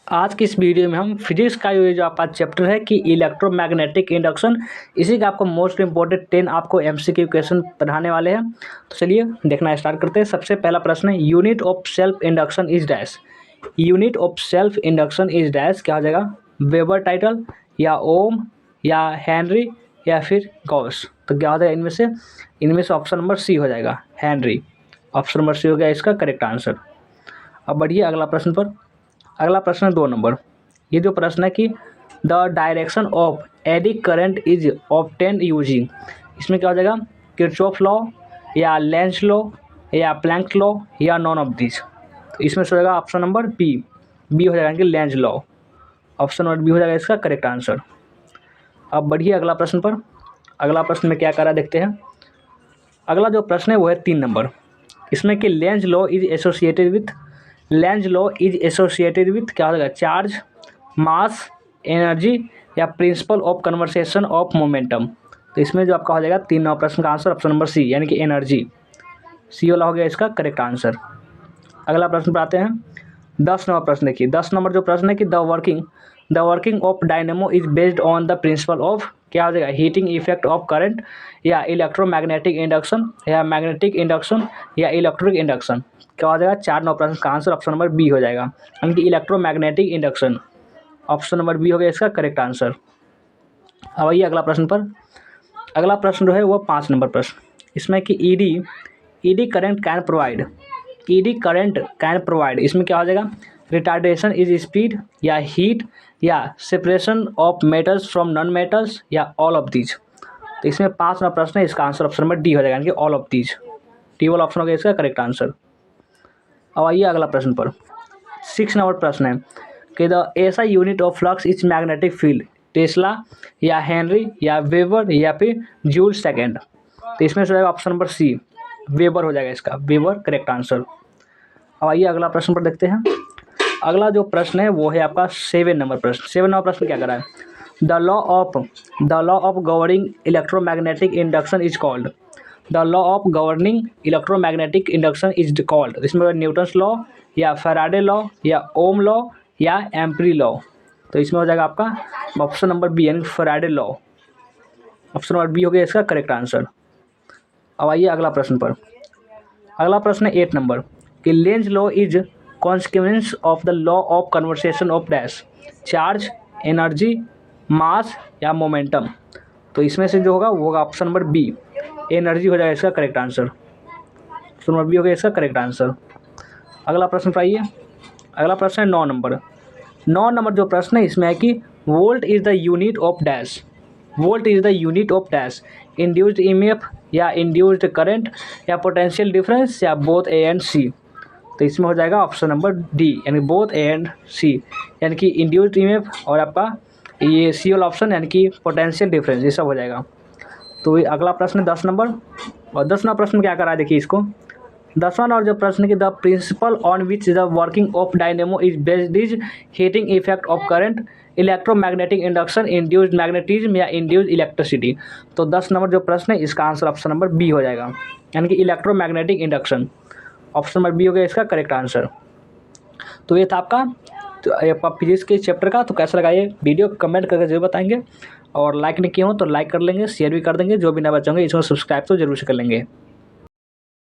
आज की इस वीडियो में हम फिजिक्स का ये जो आपका चैप्टर है कि इलेक्ट्रोमैग्नेटिक इंडक्शन, इसी का आपको मोस्ट इंपॉर्टेंट 10 आपको एमसीक्यू क्वेश्चन पढ़ाने वाले हैं। तो चलिए देखना स्टार्ट करते हैं। सबसे पहला प्रश्न है, unit of self induction is dash. Unit of self induction is dash क्या हो जाएगा? वेबर टाइटल या ओम या हेनरी या फिर गॉस। तो क्या हो जाएगा इनमें से ऑप्शन नंबर सी हो जाएगा, हेनरी। ऑप्शन नंबर सी हो गया इसका करेक्ट आंसर। अब बढ़िए अगला प्रश्न पर। अगला प्रश्न 2 नंबर। ये जो प्रश्न है कि the direction of eddy current is obtain using. इसमें क्या हो जाएगा? किरचॉफ लॉ या लेंज लॉ या प्लैंक लॉ या नॉन ऑफ दिस। तो इसमें से हो जाएगा ऑप्शन नंबर बी हो जाएगा कि Lenz law. Option number B हो जाएगा इसका करेक्ट आंसर। अब बढ़िए अगला प्रश्न पर। अगला प्रश्न में क्या करा देखते हैं। अगला जो प्रश्न है वो है 3 नंबर। इसमें कि Lenz law is associated with क्या हो जाएगा? चार्ज, मास, एनर्जी या principle of conversation of momentum. तो इसमें जो आपका हो जाएगा 3 नंबर प्रश्न का आंसर ऑप्शन नंबर सी यानी कि एनर्जी। सी वाला हो गया इसका करेक्ट आंसर। अगला प्रश्न पर आते हैं। 10 नंबर प्रश्न देखिए। 10 नंबर जो प्रश्न है कि the working of dynamo is based on the principle of क्या हो जाएगा? हीटिंग इफेक्ट ऑफ करंट या इलेक्ट्रोमैग्नेटिक इंडक्शन या मैग्नेटिक इंडक्शन या इलेक्ट्रिक इंडक्शन। क्या हो जाएगा? 4 नंबर प्रश्न का आंसर ऑप्शन नंबर बी हो जाएगा यानी कि electromagnetic induction. Option number B हो गया इसका करेक्ट आंसर। अब आइए अगला प्रश्न पर। अगला प्रश्न जो है वो 5 नंबर प्रश्न। इसमें कि ईडी करंट कैन प्रोवाइड इसमें क्या हो जाएगा? रिटार्डेशन इज स्पीड या हीट या separation of metals from non metals या ऑल ऑफ दीज। तो इसमें 5 नंबर प्रश्न है, इसका आंसर ऑप्शन नंबर डी हो जाएगा यानी कि ऑल ऑफ दीज। डी वाला ऑप्शन हो गया इसका करेक्ट आंसर। अब आइए अगला प्रश्न पर। 6 नंबर प्रश्न है कि द ऐसा unit of flux is magnetic field, Tesla या हेनरी या वेबर या फिर जूल सेकेंड। तो इसमें से हो जाएगा ऑप्शन नंबर सी, वेबर हो जाएगा इसका, वेबर करेक्ट आंसर। अब आइए अगला प्रश्न पर देखते हैं। अगला जो प्रश्न है वो है आपका 7 नंबर प्रश्न। 7 नंबर प्रश्न क्या कर रहा है? The law of governing electromagnetic induction is called. The law of governing electromagnetic induction is called. इसमें न्यूटन्स लॉ या फैराडे लॉ या ओम लॉ या एम्परी लॉ। तो इसमें हो जाएगा आपका ऑप्शन नंबर बी यानी Faraday law. Option number B हो गया इसका करेक्ट आंसर। अब आइए अगला प्रश्न पर। अगला प्रश्न है 8 नंबर कि Lenz law is consequence of the law of conversation of dash, charge, energy, mass या मोमेंटम। तो इसमें से जो होगा वो होगा ऑप्शन नंबर बी, एनर्जी हो जाएगा इसका correct answer. Option number B हो गया इसका करेक्ट आंसर। अगला प्रश्न पर आइए। अगला प्रश्न है 9 नंबर। 9 नंबर जो प्रश्न है इसमें है कि volt is the unit of dash. Volt is the unit of dash, induced EMF या इंड्यूस्ड करंट या पोटेंशियल डिफरेंस या बोथ ए एंड सी। तो इसमें हो जाएगा ऑप्शन नंबर डी यानी बोथ ए एंड सी यानी कि इंड्यूस्ड ईएमएफ और आपका ये सी वाला ऑप्शन यानी कि पोटेंशियल डिफरेंस, ये सब हो जाएगा। तो ये अगला प्रश्न है 10 नंबर। और 10 नंबर प्रश्न क्या करा है देखिए इसको। 10वां नंबर जो प्रश्न की the principal on which the working of dynamo is based is heating effect of current, electromagnetic induction, induced magnetism या इंड्यूस्ड इलेक्ट्रिसिटी। तो 10 नंबर जो प्रश्न है इसका आंसर ऑप्शन नंबर बी हो जाएगा यानी कि electromagnetic induction. Option number B हो गया इसका करेक्ट आंसर। तो ये था आपका फिजिक्स के चैप्टर का। तो कैसा लगा ये वीडियो कमेंट करके जरूर बताएंगे और लाइक नहीं किए हो तो लाइक कर लेंगे, शेयर भी कर देंगे। जो भी नए बच्चे होंगे इसको सब्सक्राइब तो जरूर से कर लेंगे।